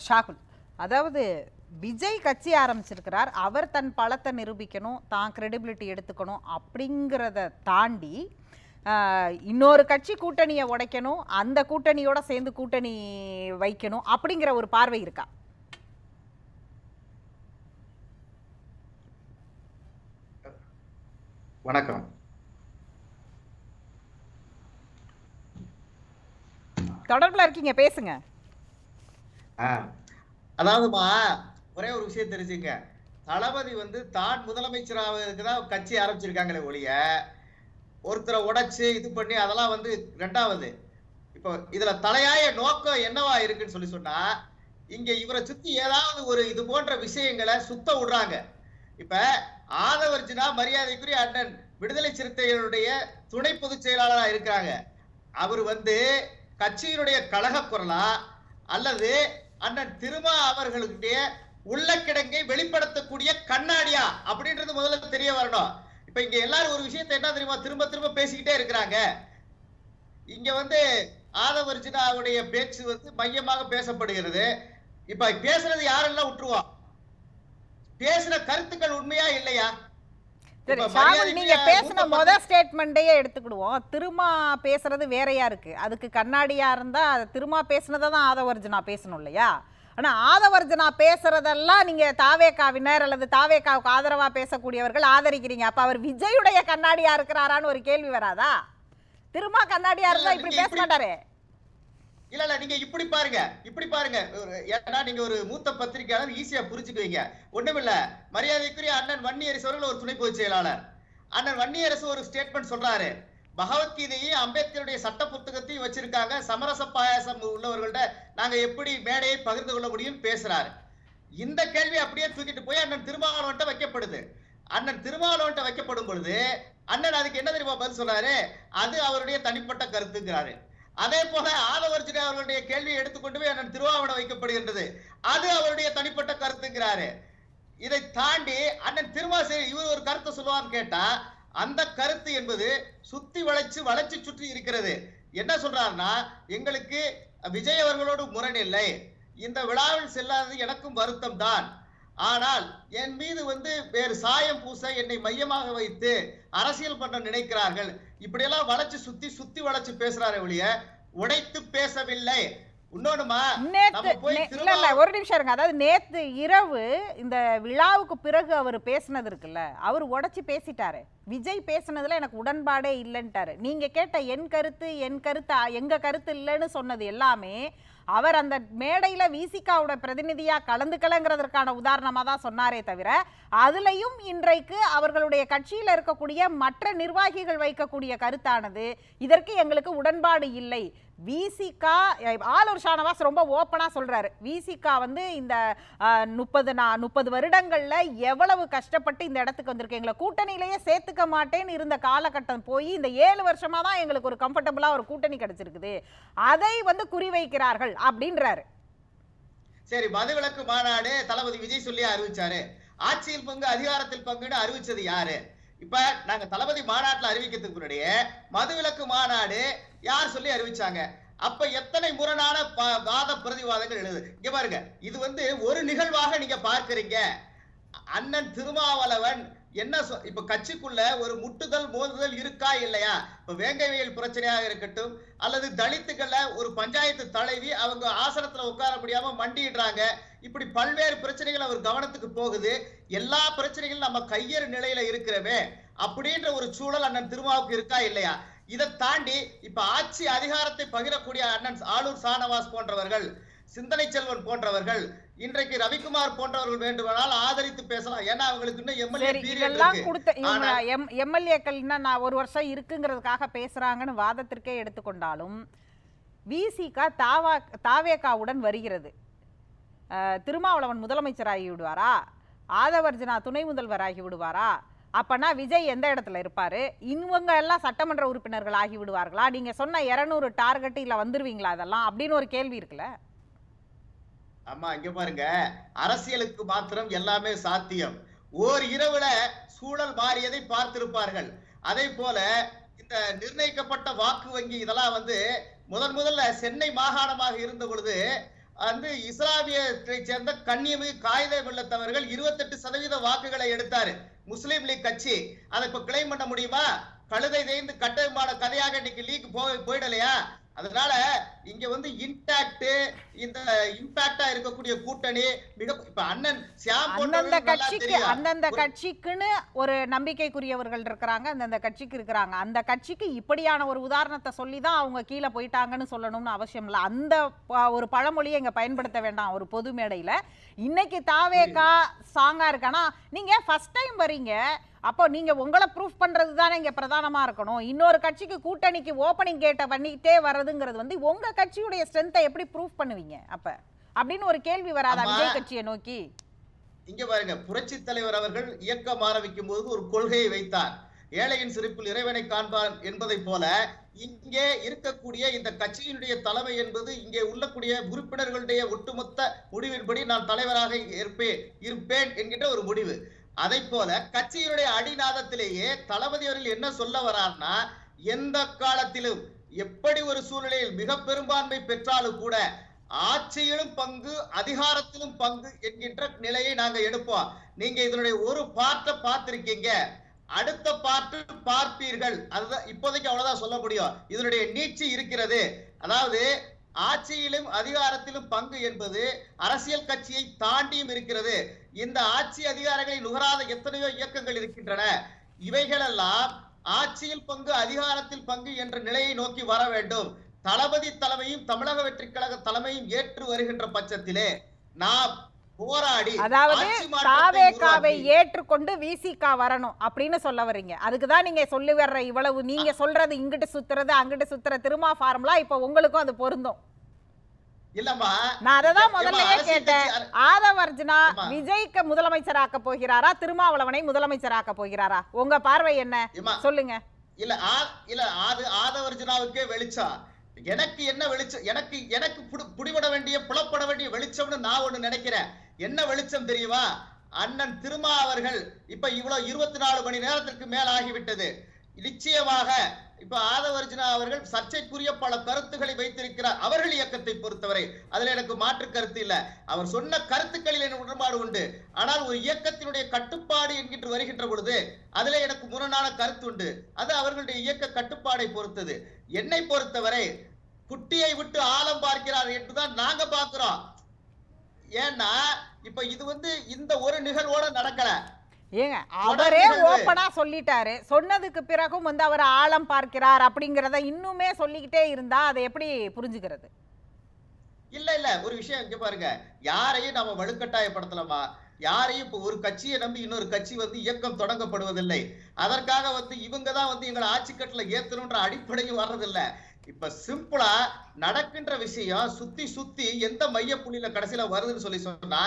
ஷாகுல், அதாவது விஜய் கட்சி ஆரம்பிச்சிருக்கிறார், அவர் தன் பலத்தை நிரூபிக்கணும், தான் கிரெடிபிலிட்டி எடுத்துக்கணும் அப்படிங்கிறத தாண்டி இன்னொரு கட்சி கூட்டணியை உடைக்கணும், அந்த கூட்டணியோட சேர்ந்து கூட்டணி வைக்கணும் அப்படிங்கிற ஒரு பார்வை இருக்கா? வணக்கம். தொடர்புல இருக்கீங்க, பேசுங்க. அதாவதுமா ஒரே ஒரு விஷயம் தெரிஞ்சுங்க, தளபதி தான் முதலமைச்சராக தான் கட்சி ஆரம்பிச்சிருக்காங்களே ஒழிய ஒருத்தரை உடைச்சு இது பண்ணி அதெல்லாம் ரெண்டாவது. இப்போ இதுல தலையாய நோக்கம் என்னவா இருக்குன்னு சொன்னா, இங்க இவரை சுத்தி ஏதாவது ஒரு இது போன்ற விஷயங்களை சுத்த விடுறாங்க. இப்ப ஆதவர்ஜுனா மரியாதைக்குரிய அண்ணன் விடுதலை சிறுத்தைகளுடைய துணை பொதுச் செயலாளரா இருக்கிறாங்க. அவர் கட்சியினுடைய கழக குரலா அல்லது அண்ணன் திருமா அவர்களுடைய உள்ள கிடங்கை வெளிப்படுத்தக்கூடிய கண்ணாடியா அப்படின்றது முதல்ல தெரிய வரணும். இப்ப இங்க எல்லாரும் ஒரு விஷயத்தை என்ன தெரியுமா திரும்ப திரும்ப பேசிக்கிட்டே இருக்கிறாங்க. இங்க ஆதவர்ஜுனாவுடைய பேச்சு மையமாக பேசப்படுகிறது. இப்ப பேசுறது யாரெல்லாம் விட்டுருவோம், பேசுற கருத்துக்கள் உண்மையா இல்லையா? நீங்க பேசின முதல் ஸ்டேட்மெண்டையே எடுத்துக்கிடுவோம். திருமா பேசுறது வேறையா இருக்கு, அதுக்கு கண்ணாடியா இருந்தா திருமா பேசுனதான் ஆதவர்ஜுனா பேசணும் இல்லையா? ஆனா ஆதவர்ஜுனா பேசுறதெல்லாம் நீங்க தாவேகாவினர் அல்லது தாவேகாவுக்கு ஆதரவா பேசக்கூடியவர்கள் ஆதரிக்கிறீங்க. அப்ப அவர் விஜயுடைய கண்ணாடியா இருக்கிறாரான்னு ஒரு கேள்வி வராதா? திருமா கண்ணாடியா இருந்தா இப்படி பேச மாட்டாரு. இல்ல நீங்க இப்படி பாருங்க, ஏன்னா நீங்க ஒரு மூத்த பத்திரிகையாளர், ஈஸியா புரிஞ்சுக்குவீங்க. ஒண்ணுமில்ல, மரியாதைக்குரிய அண்ணன் வன்னியரசு அவர்கள் ஒரு துணை பொதுச் செயலாளர். அண்ணன் வன்னியரசு ஒரு ஸ்டேட்மெண்ட் சொல்றாரு, பகவத்கீதையும் அம்பேத்கருடைய சட்ட புத்தகத்தையும் வச்சிருக்காங்க, சமரச பாயாசம் உள்ளவர்கள்ட்ட நாங்க எப்படி மேடையை பகிர்ந்து கொள்ள முடியும் பேசுறாரு. இந்த கேள்வி அப்படியே தூக்கிட்டு போய் அண்ணன் திருமாவளவன்ட்ட வைக்கப்படுது. அண்ணன் திருமாவளவன்ட்ட வைக்கப்படும் பொழுது அண்ணன் அதுக்கு என்ன தெரியுமா பதில் சொல்றாரு, அது அவருடைய தனிப்பட்ட கருத்துங்கிறாரு. அதே போல ஆதவர்ஜுனா அவர்களுடைய கேள்வியை எடுத்துக்கொண்டு போய் அண்ணன் திருமாவளவன் வைக்கப்படுகின்றது, அது அவருடைய தனிப்பட்ட கருத்துங்கிறாரு. இதை தாண்டி அண்ணன் திருமாசேரி இவர் ஒரு கருத்தை சொல்லுவான்னு கேட்டா அந்த கருத்து என்பது சுத்தி வளைச்சு சுற்றி இருக்கிறது. என்ன சொல்றாருன்னா, எங்களுக்கு விஜய் அவர்களோடு முரண் இல்லை, இந்த விழாவில் செல்லாதது எனக்கும் வருத்தம் தான், ஆனால் என் மீது வேறு சாயம் பூச என்னை மையமாக வைத்து அரசியல் பண்ண நினைக்கிறார்கள். இப்படியெல்லாம் சுத்தி வளைச்சு பேசுறாரு ஒழிய உடைத்து பேசவில்லை. ஒரு நிமிஷம் இருங்க, அதாவது நேத்து இரவு இந்த விழாவுக்கு பிறகு அவர் பேசினது இருக்குல்ல, அவர் உடைச்சு பேசிட்டாரு. விஜய் பேசினதுல எனக்கு உடன்பாடே இல்லைன்ட்டாரு. நீங்க கேட்ட என் கருத்து எங்க கருத்து இல்லைன்னு சொன்னது எல்லாமே அவர் அந்த மேடையில விசிகாவோட பிரதிநிதியா கலந்துக்கலங்கிறதுக்கான உதாரணமா தான் சொன்னாரே தவிர, அதுலயும் இன்றைக்கு அவர்களுடைய கட்சியில இருக்கக்கூடிய மற்ற நிர்வாகிகள் வைக்கக்கூடிய கருத்தானது இதற்கு எங்களுக்கு உடன்பாடு இல்லை. விசிகா ஆலூர் ஷானவாஸ் ரொம்ப ஓப்பனா சொல்றாரு, விசிகா இந்த 30 வருடங்கள்ல எவ்வளவு கஷ்டப்பட்டு இந்த இடத்துக்கு வந்திருக்கு, எங்களை கூட்டணியிலேயே சேர்த்துக்க மாட்டேன்னு இருந்த காலகட்டம் போய் இந்த 7 வருஷமா தான் எங்களுக்கு ஒரு கம்ஃபர்டபுளா ஒரு கூட்டணி கிடைச்சிருக்குது, அதை குறிவைக்கிறார்கள் அப்படின்றாரு. சரி, மதுவிலக்கு மாநாடு தளபதி விஜய் சொல்லி அறிவிச்சாரு, ஆட்சியில் பங்கு அதிகாரத்தில் பங்குன்னு அறிவிச்சது யாரு? இப்ப நாங்க தளபதி மாநாட்டில் அறிவிக்கிறதுக்கு முன்னாடியே மதுவிலக்கு மாநாடு யார் சொல்லி அறிவிச்சாங்க? அப்ப எத்தனை முரணான வாத பிரதிவாதங்கள் எழுது. இங்க பாருங்க, இது ஒரு நிகழ்வாக நீங்க பார்க்கிறீங்க. அண்ணன் திருமாவளவன் என்ன இப்ப கட்சிக்குள்ள ஒரு முட்டுதல் மோதுதல் இருக்கா இல்லையா? இப்ப வேங்கைவயல் பிரச்சனையாக இருக்கட்டும், அல்லது தலித்துக்கள ஒரு பஞ்சாயத்து தலைவி அவங்க ஆசனத்துல உட்கார முடியாம மண்டிடுறாங்க, இப்படி பல்வேறு பிரச்சனைகள் அவர் கவனத்துக்கு போகுது. எல்லா பிரச்சனைகளும் நம்ம கையறு நிலையில இருக்கிறவே அப்படின்ற ஒரு சூழல் அண்ணன் திருமாவுக்கு இருக்கா இல்லையா? இதை தாண்டி இப்ப ஆட்சி அதிகாரத்தை பகிரக்கூடிய அண்ணன் ஆலூர் ஷானவாஸ் போன்றவர்கள், சிந்தனை செல்வன் போன்றவர்கள், இன்றைக்கு ரவிக்குமார் போன்றவர்கள் வேண்டுமானால் ஆதரித்து பேசலாம். ஏன்னா அவங்களுக்கு இன்னும் எம்எல்ஏக்கள் நான் ஒரு வருஷம் இருக்குங்கிறதுக்காக பேசுறாங்கன்னு வாதத்திற்கே எடுத்துக்கொண்டாலும் விசிகா தாவேகாவுடன் வருகிறது. திருமாவளவன் முதலமைச்சராகி விடுவாரா, ஆதவர்ஜுனா துணை முதல்வராகி விடுவாரா, அப்பனா விஜய் எந்த இடத்துல இருப்பாரு, இவங்க எல்லாம் சட்டமன்ற உறுப்பினர்கள் ஆகி விடுவார்களா, நீங்க சொன்ன 200 டார்கெட் இல்ல வந்துருவீங்களா அதெல்லாம் அப்படின்னு ஒரு கேள்வி இருக்குல்ல. ஆமா, இங்க பாருங்க, அரசியலுக்கு மாத்திரம் எல்லாமே சாத்தியம். ஓர் இரவுல சூழல் மாறியதை பார்த்திருப்பார்கள். அதே போல இந்த நிர்ணயிக்கப்பட்ட வாக்கு வங்கி இதெல்லாம் முதல்ல சென்னை மாகாணமாக இருந்த பொழுது வந்து இஸ்லாமியத்தை சேர்ந்த கண்ணியமிகு காயிதே மில்லத் அவர்கள் 28% வாக்குகளை எடுத்தாரு முஸ்லீம் லீக் கட்சி. அதை இப்ப கிளைம் பண்ண முடியுமா? கழுதை தேய்ந்து கட்டமான கதையாக இன்னைக்கு லீக் போயிடலையா? அதனால இங்க வந்து இன்டாக்ட் இந்த இம்பாக்டா இருக்கக்கூடிய கூட்டணி மிக இப்ப அண்ணன் சியாம் அந்தந்த கட்சிக்குன்னு ஒரு நம்பிக்கைக்குரியவர்கள் இருக்கிறாங்க, அந்தந்த கட்சிக்கு இருக்கிறாங்க. அந்த கட்சிக்கு இப்படியான ஒரு உதாரணத்தை சொல்லிதான் அவங்க கீழே போயிட்டாங்கன்னு சொல்லணும்னு அவசியம் இல்லை. அந்த ஒரு பழமொழியை இங்க பயன்படுத்த வேண்டாம் ஒரு பொது மேடையில. இன்னைக்கு தாவேகா சாங்கா இருக்கானா, நீங்க ஃபர்ஸ்ட் டைம் வரீங்க, அப்போ நீங்க உங்களை ப்ரூஃப் பண்றது தானே இங்க பிரதானமா இருக்கணும். இன்னொரு கட்சிக்கு கூட்டணிக்கு ஓப்பனிங் கேட்ட பண்ணிட்டே வர்றதுங்கிறது வந்து உங்க கட்சியுடைய ஸ்ட்ரென்த்தை எப்படி ப்ரூஃப் பண்ணுவீங்க அப்ப அப்படின்னு ஒரு கேள்வி வராதா விஜய் கட்சியை நோக்கி? இங்க பாருங்க, புரட்சி தலைவர் அவர்கள் இயக்கம் ஆரம்பிக்கும் போது ஒரு கொள்கையை வைத்தார், ஏழையின் சிரிப்பில் இறைவனை காண்பான் என்பதை போல இங்கே இருக்கக்கூடிய இந்த கட்சியினுடைய தலைமை என்பது இங்கே உள்ளக்கூடிய உறுப்பினர்களுடைய ஒட்டுமொத்த முடிவின்படி நான் தலைவராக இருப்பேன் என்கின்ற ஒரு முடிவு. அதை போல கட்சியினுடைய அடிநாதத்திலேயே தளபதி அவர்கள் என்ன சொல்ல வரார்னா, எந்த காலத்திலும் எப்படி ஒரு சூழ்நிலையில் மிக பெரும்பான்மை பெற்றாலும் கூட ஆட்சியிலும் பங்கு அதிகாரத்திலும் பங்கு என்கின்ற நிலையை நாங்க எடுப்போம். நீங்க இதனுடைய ஒரு பார்ட்டை பார்த்திருக்கீங்க, அடுத்த பார்ட்டு பார்ப்பீர்கள். அதுதான் இப்போதைக்கு அவ்வளவுதான் சொல்ல முடியும். இதனுடைய நீட்சி இருக்கிறது. அதாவது ஆட்சியிலும் அதிகாரத்திலும் பங்கு என்பது அரசியல் கட்சியை தாண்டியும் இருக்கிறது. இந்த ஆட்சி அதிகாரங்களை நுகராத எத்தனையோ இயக்கங்கள் இருக்கின்றன. இவைகளெல்லாம் ஆட்சியில் பங்கு அதிகாரத்தில் பங்கு என்ற நிலையை நோக்கி வர வேண்டும். தளபதி தலைமையும் தமிழக வெற்றி கழக தலைமையும் ஏற்று வருகின்ற பட்சத்திலே நாம் போராடி, அதாவது தாவேகாவை ஏற்றுக்கொண்டு விசிகா வரணும் அப்படின்னு சொல்ல வர்றீங்க. அதுக்குதான் நீங்க சொல்லி வர்ற இவ்வளவு நீங்க சொல்றது இங்கிட்டு சுத்துறது அங்கிட்டு சுத்துற திருமா ஃபார்முலா இப்ப உங்களுக்கும் அது பொருந்தும் இல்லம்மா. நான் அததான் முதல்லயே கேட்டேன். ஆதவ அர்ஜுனா விஜய்க்கு முதலமைச்சராக்க போகிறாரா, திருமாவளவனை முதலமைச்சராக்க போகிறாரா? உங்க பார்வை என்ன சொல்லுங்க. இல்ல இல்ல ஆதவ அர்ஜுனாவுக்கே வெளிச்சம். எனக்கு என்ன வெளிச்சம்? எனக்கு புடிபட வேண்டிய புலப்பட வேண்டிய வெளிச்சம்னு நான் ஒண்ணு நினைக்கிறேன். என்ன வெளிச்சம் தெரியுமா? அண்ணன் திருமா அவர்கள் இப்ப இவ்வளவு 24 மணி நேரத்திற்கு மேல் ஆகிவிட்டது. நிச்சயமாக இப்ப ஆதவ அர்ஜுனா அவர்கள் சர்ச்சைக்குரிய பல கருத்துக்களை வைத்திருக்கிறார் அவர்கள் இயக்கத்தை பொறுத்தவரை. அதுல எனக்கு மாற்று கருத்து இல்ல. அவர் சொன்ன கருத்துக்களில் எனக்கு உடன்பாடு உண்டு. ஆனால் ஒரு இயக்கத்தினுடைய கட்டுப்பாடு என்கின்ற வருகின்ற பொழுது அதுல எனக்கு முரணான கருத்து உண்டு. அது அவர்களுடைய இயக்க கட்டுப்பாடை பொறுத்தது. என்னை பொறுத்தவரை குட்டியை விட்டு ஆழம் பார்க்கிறார் என்றுதான் நாங்க பார்க்கிறோம். ஏன்னா இப்ப இது வந்து இந்த ஒரு நிகழ்வோட நடக்கல. ஏங்க அவரே ஓப்பனா சொல்லிட்டாரு. சொன்னதுக்கு பிறகும் வந்து அவர் ஆழம் பார்க்கிறார் அப்படிங்கறத இன்னுமே சொல்லிக்கிட்டே இருந்தா அதை எப்படி புரிஞ்சுக்கிறது? இல்ல ஒரு விஷயம் இங்க பாருங்க, யாரையும் நாம வலுக்கட்டாயப்படுத்தலாமா? யாரையும் இப்ப ஒரு கட்சியை நம்பி இன்னொரு கட்சி வந்து இயக்கம் தொடங்கப்படுவதில்லை. அதற்காக வந்து இவங்க தான் வந்து எங்களை ஆட்சி கட்டல ஏத்தணும்ன்ற அடிப்படையும் வர்றதில்லை. இப்ப சிம்பிளா நடக்கின்ற விஷயம் சுத்தி எந்த மைய புள்ளியில கடைசியில வருதுன்னு சொல்லி சொன்னா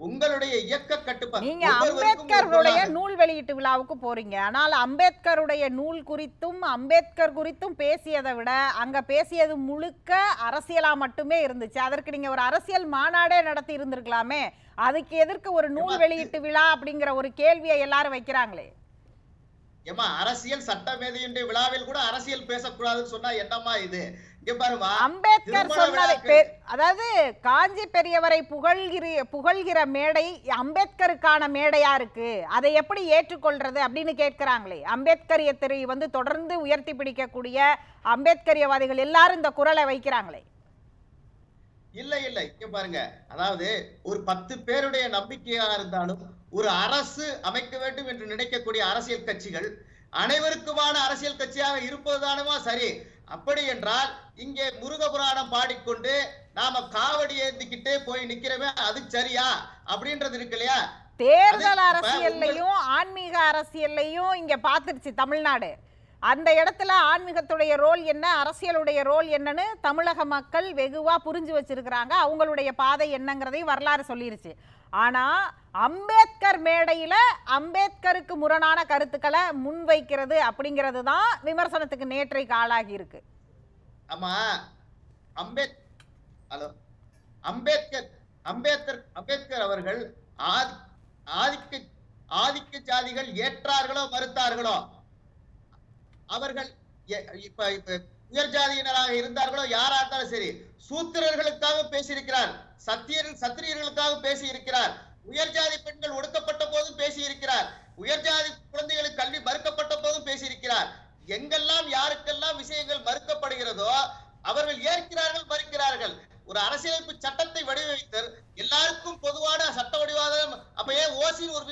உங்களுடைய இயக்க கட்டுப்பாடு. நீங்க அம்பேத்கருடைய நூல் வெளியீட்டு விழாவுக்கு போறீங்க, ஆனால் அம்பேத்கருடைய நூல் குறித்தும் அம்பேத்கர் குறித்தும் பேசியதை விட அங்க பேசியது முழுக்க அரசியலா மட்டுமே இருந்துச்சு. அதற்கு நீங்க ஒரு அரசியல் மாநாடே நடத்தி இருந்திருக்கலாமே. அதுக்கு எதற்கு ஒரு நூல் வெளியீட்டு விழா அப்படிங்கிற ஒரு கேள்வியை எல்லாரும் வைக்கிறாங்களே. ஏமா அரசியல் சட்டமேதையுடைய விழாவில் கூட அரசியல் பேசக்கூடாதுன்னு சொன்னா என்னமா இது? அம்பேத்கர் சொன்னதை, அதாவது காஞ்சி பெரியவரை புகழ்கிற மேடை அம்பேத்கருக்கான மேடையா இருக்கு, அதை எப்படி ஏற்றுக்கொள்றது அப்படின்னு கேட்கிறாங்களே. அம்பேத்கரியத்தை வந்து தொடர்ந்து உயர்த்தி பிடிக்கக்கூடிய அம்பேத்கரியவாதிகள் எல்லாரும் இந்த குரலை வைக்கிறாங்களே. இல்ல இங்க பாருங்க, அதாவது ஒரு 10 பேருடைய நம்பிக்கையா இருந்தாலும் ஒரு அரசு அமைக்க வேண்டும் என்று நினைக்கக்கூடிய அரசியல் கட்சிகள் அனைவருக்குமான அரசியல் கட்சியாக இருப்பதுதானுமா சரி? அப்படி என்றால் இங்கே முருகபுராணம் பாடிக்கொண்டு நாம காவடி ஏந்திக்கிட்டே போய் நிக்கிறவே அது சரியா அப்படின்றது இருக்கு இல்லையா? தேர்தல் அரசியல்லையும் ஆன்மீக அரசியல்லையும் இங்க பாத்துருச்சு தமிழ்நாடு. அந்த இடத்துல ஆன்மீகத்துடைய ரோல் என்ன, அரசியலுடைய ரோல் என்னன்னு தமிழக மக்கள் வெகுவா புரிஞ்சு வச்சிருக்கிறாங்க. அவங்களுடைய பாதை என்னங்கிறதையும் வரலாறு சொல்லிருச்சு. ஆனா அம்பேத்கர் மேடையில அம்பேத்கருக்கு முரணான கருத்துக்களை முன்வைக்கிறது அப்படிங்கிறது தான் விமர்சனத்துக்கு நேற்றைக்கு ஆளாகி இருக்கு. ஆமா, அம்பேத்கர் அவர்கள் ஆதிக்க ஜாதிகள் ஏற்றார்களோ மறுத்தார்களோ, அவர்கள் இப்ப உயர் ஜாதியினராக இருந்தார்களோ யாரா இருந்தாலும் சரி, சூத்திரர்களுக்காக பேசியிருக்கிறார். சத்திரியர்களுக்காக பேசி இருக்கிறார். உயர்ஜாதி பெண்கள் ஒடுக்கப்பட்ட போதும் பேசி இருக்கிறார். உயர்ஜாதி குழந்தைகளுக்கு கல்வி மறுக்கப்பட்ட போதும் பேசி இருக்கிறார். எங்கெல்லாம் யாருக்கெல்லாம் விஷயங்கள் மறுக்கப்படுகிறதோ அவர்கள் ஏற்கிறார்கள், மறுக்கிறார்கள். ஒரு அரசியலமைப்பு சட்டத்தை வடிவமைத்தல் எல்லாருக்கும் பொதுவான சட்ட வடிவாதம். அப்ப ஏன் ஓசி ஒரு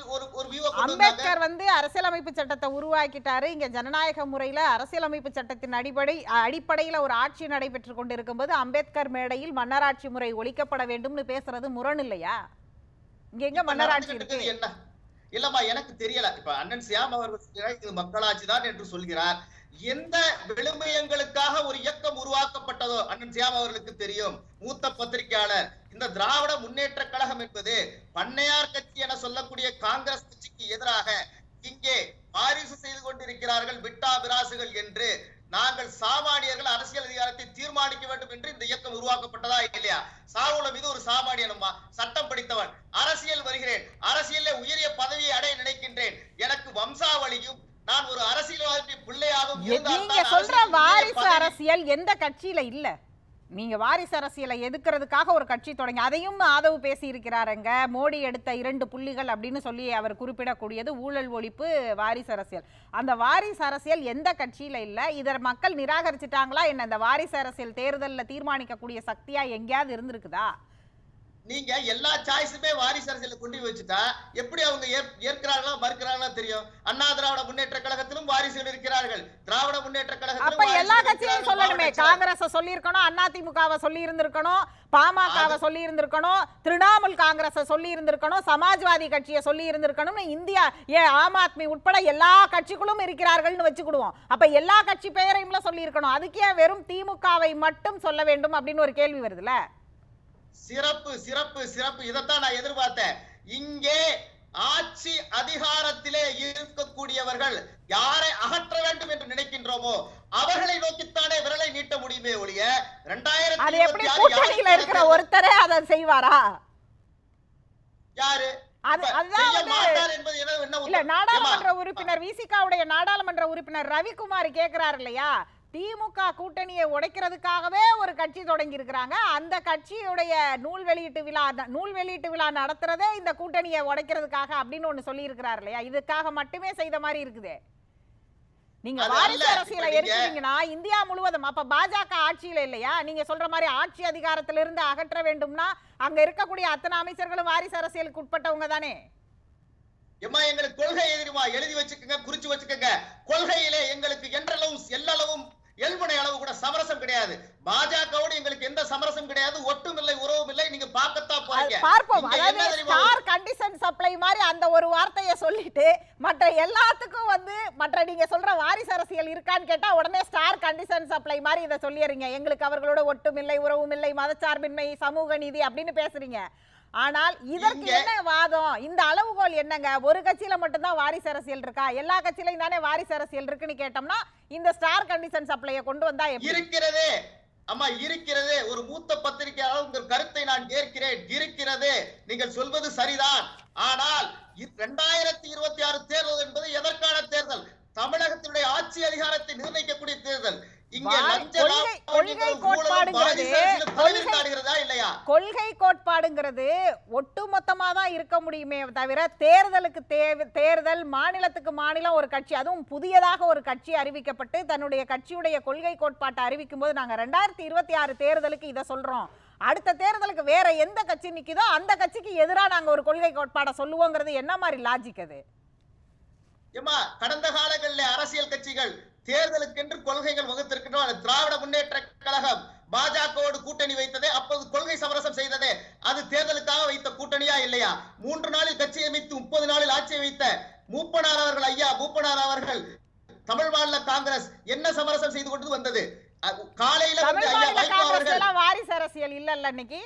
வியூவை கொண்டு வந்தாங்க? அம்பேத்கர் வந்து அரசியலமைப்பு சட்டத்தை உருவாக்கிட்டாரு. இங்க ஜனநாயக முறையில அரசியலமைப்பு சட்டத்தின் அடிப்படையில ஒரு ஆட்சி நடைபெற்று கொண்டிருக்கும் போது அம்பேத்கர் மேடையில் மன்னராட்சி முறை ஒழிக்கப்பட வேண்டும்னு பேசுறது முரண் இல்லையா? இங்க எங்க மன்னராட்சி இருக்கு? என்ன இல்லம்மா, எனக்கு தெரியல. இப்ப அண்ணன் சியாம் அவர்கள் இது மக்களாட்சி தான் என்று சொல்கிறார். எந்த விழுமியங்களுக்காக ஒரு இயக்கம் உருவாக்கப்பட்டதோ அண்ணன் சியாம் அவர்களுக்கு தெரியும். மூத்த பத்திரிகையாளர். இந்த திராவிட முன்னேற்ற கழகம் என்பது பண்ணையார் கட்சி என சொல்லக்கூடிய காங்கிரஸ் கட்சிக்கு எதிராக இங்கே வாரிசு செய்து கொண்டிருக்கிறார்கள் விட்டா விராசுகள் என்று. நாங்கள் சாமானியர்கள் அரசியல் அதிகாரத்தை தீர்மானிக்க வேண்டும் என்று இந்த இயக்கம் உருவாக்கப்பட்டதா இல்லையா? சாவுல மீது ஒரு சாமானியனுமா, சட்டம் படித்தவன், அரசியல் வருகிறேன், அரசியல்ல உயரிய பதவியை அடைய நினைக்கின்றேன், எனக்கு வம்சாவளியும் நான் ஒரு அரசியல்வாதி பிள்ளையாகவும் நீங்க சொல்ற வாரிசு அரசியல் எந்த கட்சியில இல்ல? நீங்க வாரிசு அரசியலை எதுக்கிறதுக்காக ஒரு கட்சி தொடங்கி அதையும் ஆதரவு பேசி இருக்கிறாருங்க. மோடி எடுத்த 2 புள்ளிகள் அப்படின்னு சொல்லி அவர் குறிப்பிடக்கூடியது ஊழல் ஒழிப்பு, வாரிசு அரசியல். அந்த வாரிசு அரசியல் எந்த கட்சியில இல்ல. இத மக்கள் நிராகரிச்சுட்டாங்களா என்ன? இந்த வாரிசு அரசியல் தேர்தல்ல தீர்மானிக்கக்கூடிய சக்தியா எங்கேயாவது இருந்திருக்குதா? நீங்க எல்லா சாய்ஸுமே வாரிசு அரசியல கொண்டு வச்சுட்டா எப்படி அவங்க ஏற்கிறார்களா மறுக்கிறார்களா தெரியும். அண்ணா திராவிட முன்னேற்ற கழகத்திலும் வாரிசுகள் இருக்கிறார்கள், திராவிட முன்னேற்ற கழகத்திலும். அப்ப எல்லா கட்சியும் சொல்லணுமே. காங்கிரஸ் சொல்லி இருக்கணும், அதிமுகவை சொல்லி இருந்திருக்கணும், பாமகவை சொல்லி இருந்திருக்கணும், திரிணாமுல் காங்கிரஸ் சொல்லி இருந்திருக்கணும், சமாஜ்வாதி கட்சியை சொல்லி இருந்திருக்கணும். இந்தியா ஆம் ஆத்மி உட்பட எல்லா கட்சிகளும் இருக்கிறார்கள்னு வச்சுக்கிடுவோம். அப்ப எல்லா கட்சி பெயரையும் சொல்லி இருக்கணும். அதுக்கே வெறும் திமுகவை மட்டும் சொல்ல வேண்டும் அப்படின்னு ஒரு கேள்வி வருதுல. சிறப்பு சிறப்பு சிறப்பு. இதைத்தான் நான் எதிர்பார்த்தேன். இங்கே ஆட்சி அதிகாரத்திலே இருக்கக்கூடியவர்கள் யாரை அகற்ற வேண்டும் என்று நினைக்கின்றோமோ அவர்களை நோக்கித்தானே விரலை நீட்ட முடியுமே ஒழிய 2026 இருக்கிற ஒருத்தரே அதை செய்வாரா? யாரு? நாடாளுமன்ற உறுப்பினர் விசிகாவுடைய நாடாளுமன்ற உறுப்பினர் ரவிக்குமார் கேட்கிறார் இல்லையா, திமுக கூட்டணியை உடைக்கிறதுக்காகவே ஒரு கட்சி தொடங்கி இருக்கிறாங்க, அந்த கட்சியுடைய நூல் வெளியீட்டு விழா நடத்துறதே இந்த கூட்டணியை உடைக்கிறதுக்காக அப்படின்னு ஒண்ணு சொல்லி இருக்கிறார் இல்லையா? இதுக்காக மட்டுமே செய்த மாதிரி இருக்குது. நீங்க வாரிசு அரசியலை எடுத்தீங்கன்னா இந்தியா முழுவதும் அப்ப பாஜக ஆட்சியில இல்லையா? நீங்க சொல்ற மாதிரி ஆட்சி அதிகாரத்திலிருந்து அகற்ற வேண்டும்னா அங்க இருக்கக்கூடிய அத்தனை அமைச்சர்களும் வாரிசு அரசியலுக்கு உட்பட்டவங்க தானே. எங்களுக்கு கொள்கை எதிரிமா எழுதி வச்சுக்கோங்க, குறிச்சு வச்சுக்கோங்க. கொள்கையிலே எங்களுக்கு என்றளவும் எல்லளவும் எல்முனை அளவு கூட சமரசம் கிடையாது. பாஜகவோடு எங்களுக்கு எந்த சமரசம் கிடையாது, ஒட்டும் இல்லை, உறவும் இல்லை. நீங்க பார்க்கத்தான் போறீங்க. பார்ப்போம். அதாவது ஸ்டார் கண்டிஷன் சப்ளை மாதிரி அந்த ஒரு வார்த்தையை சொல்லிட்டு மற்ற எல்லாத்துக்கும் வந்து மற்ற நீங்க சொல்ற வாரிசு அரசியல் இருக்கான்னு கேட்டா உடனே ஸ்டார் கண்டிஷன் சப்ளை மாதிரி இதை சொல்லிடுறீங்க. எங்களுக்கு அவர்களோட ஒட்டும் இல்லை, உறவும் இல்லை, மதச்சார்பின்மை, சமூக நீதி அப்படின்னு பேசுறீங்க. ஆனால் இதற்கு என்ன வாதம்? இந்த அளவுகோல் என்னங்க? ஒரு கட்சியில மட்டும்தான் வாரிசு அரசியல் இருக்கா? எல்லா கட்சியிலையும் தானே வாரிசு அரசியல் இருக்குன்னு கேட்டோம்னா இந்த ஸ்டார் கண்டிஷன் சப்ளையை கொண்டு வந்தா இருக்கிறது. அம்மா இருக்கிறது. ஒரு மூத்த பத்திரிகையாளர் உங்கள் கருத்தை நான் ஏற்கிறேன். இருக்கிறது, நீங்கள் சொல்வது சரிதான். ஆனால் 2026 தேர்தல் என்பது எதற்கான தேர்தல்? தமிழகத்தினுடைய ஆட்சி அதிகாரத்தை நிர்ணயிக்கக்கூடிய தேர்தல். கொள்கை கோட்பாடுங்கிறது ஒட்டுமொத்தமா தான் இருக்க முடியுமே தவிர தேர்தலுக்கு தேர்தல், மாநிலத்துக்கு மாநிலம் ஒரு கட்சி, அதுவும் புதியதாக ஒரு கட்சி அறிவிக்கப்பட்டு தன்னுடைய கட்சியுடைய கொள்கை கோட்பாட்டை அறிவிக்கும் போது நாங்க 2026 தேர்தலுக்கு இதை சொல்றோம், அடுத்த தேர்தலுக்கு வேற எந்த கட்சி நிக்குதோ அந்த கட்சிக்கு எதிராக நாங்க ஒரு கொள்கை கோட்பாடை சொல்லுவோங்கிறது என்ன மாதிரி லாஜிக் அது? கடந்த காலங்களில் அரசியல் கட்சிகள் தேர்தலுக்கென்று கொள்கைகள் வகுத்திருக்கின்றன. திராவிட முன்னேற்ற கழகம் பாஜகவோடு கூட்டணி வைத்ததே, அப்போது கொள்கை சமரசம் செய்ததே, அது தேர்தலுக்காக வைத்த கூட்டணியா இல்லையா? 3 நாளில் கட்சி அமைத்து 30 நாளில் ஆட்சி வைத்த மூப்பனார் அவர்கள், ஐயா மூப்பனார் அவர்கள், தமிழ் மாநில காங்கிரஸ் என்ன சமரசம் செய்து கொண்டு வந்தது? காலையில வந்து ஐயா வைகோ அவர்கள் வாரிசு அரசியல் இல்லல்ல இன்னைக்கு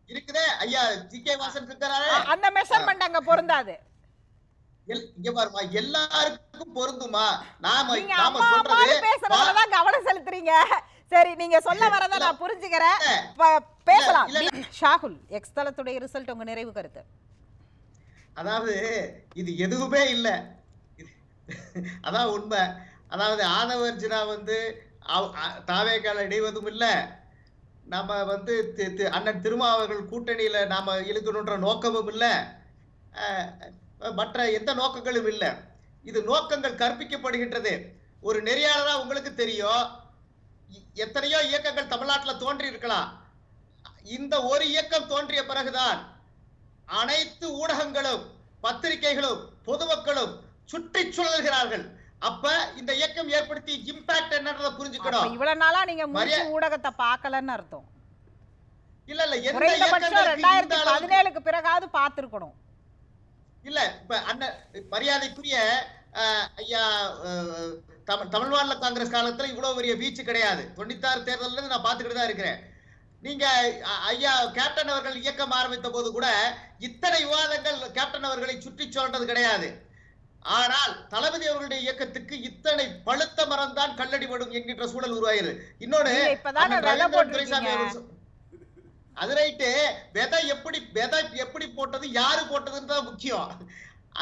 இருக்குதே. ஐயா ஜி.கே. வாசன் இருக்காரு, அந்த மெஷர்மென்ட் அங்க பொருந்தாது. எல்லாருக்கும் பொருந்துமா? நாம பேசுறதுல கவனம் செலுத்துறீங்க. சரி, நீங்க சொல்ல வரத நான் புரிஞ்சுக்கிறேன், பேசலாம். ஷாகுல், எக்ஸ் தளத்துடைய ரிசல்ட் உங்க நிறைவு கருத்து? அதாவது இது எதுவுமே இல்ல, அதான் உண்மை. அதாவது ஆதவர்ஜினா வந்து தாவேக்கால இடைவதும் இல்ல, நாம வந்து அண்ணன் திருமாவர்கள் கூட்டணியில நாம இழுக்கணுன்ற நோக்கமும் இல்ல, மற்ற எந்த நோக்கங்களும் இல்ல. இது நோக்கங்கள் கற்பிக்கப்படுகின்றது. ஒரு நெறியாளரா உங்களுக்கு தெரியும், எத்தனையோ இயக்கங்கள் தமிழ்நாட்டில் தோன்றி இருக்கலாம். இந்த ஒரு இயக்கம் தோன்றிய பிறகுதான் அனைத்து ஊடகங்களும் பத்திரிகைகளும் பொதுமக்களும் சுற்றி சுழல்கிறார்கள். அப்ப இந்த இயக்கம் ஏற்படுத்தி இம்பாக்ட் என்னன்றத புரிஞ்சுக்கணும். இவ்வளவு நாளா நீங்க முக்கிய ஊடகத்தை பார்க்கலன்னு அர்த்தம். இல்ல இல்ல, எந்த குறைந்தபட்சம் இயக்கங்களுக்கு 2017க்கு பிறகாவது பார்த்திருக்கணும். இல்ல, இப்ப அண்ணன் மரியாதைக்குரிய ஐயா தமிழ் மாநில காங்கிரஸ் காலத்துல இவ்வளவு பெரிய வீச்சு கிடையாது. 96 தேர்தல்ல நான் பார்த்துக்கிட்டு தான் இருக்கிறேன். நீங்க ஐயா கேப்டன் அவர்கள் இயக்கம் ஆரம்பித்த போது கூட இத்தனை விவாதங்கள் கேப்டன் அவர்களை சுற்றி சொல்றது கிடையாது. ஆனால் தளபதி அவர்களுடைய இயக்கத்துக்கு இத்தனை பழுத்த மரம் தான் கல்லடிபடும் என்கின்ற சூழல் உருவாயிரு. இன்னொன்னு, அது ரைட்டு, விதை எப்படி போட்டது, யாரு போட்டதுன்னு தான் முக்கியம்.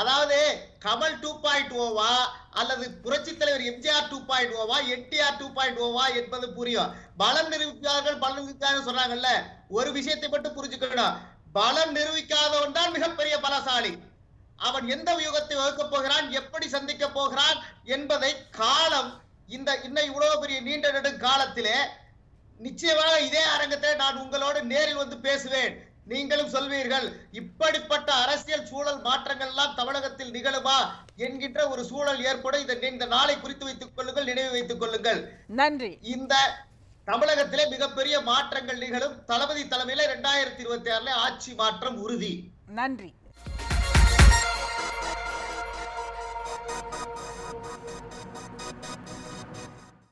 அதாவது கமல் 2.0வா அல்லது புரட்சி தலைவர் எம்ஜிஆர் 2.0வா என்டிஆர் 2.0வா என்பது புரியும். பலம் நிரூபிக்கார்கள் சொன்னாங்கல்ல, ஒரு விஷயத்தை மட்டும் புரிஞ்சுக்கணும், பலம் நிரூபிக்காதவன் தான் மிகப்பெரிய பலசாலி. அவன் எந்த யுகத்தை வகுக்க போகிறான், எப்படி சந்திக்க போகிறான் என்பதை காலம் இன்னும் இவ்வளவு பெரிய நீண்ட நெடும் காலத்திலே நிச்சயமாக இதே அரங்கத்தை நான் உங்களோடு நேரில் வந்து பேசுவேன். நீங்களும் சொல்வீர்கள், இப்படிப்பட்ட அரசியல் சூழல் மாற்றங்கள் எல்லாம் தமிழகத்தில் நிகழுமா என்கின்ற ஒரு சூழல் ஏற்படும். இந்த நாளை குறித்து வைத்துக் கொள்ளுங்கள், நினைவு வைத்துக் கொள்ளுங்கள். நன்றி. இந்த தமிழகத்திலே மிகப்பெரிய மாற்றங்கள் நிகழும். தளபதி தலைமையில 2026 ஆட்சி மாற்றம் உறுதி. நன்றி.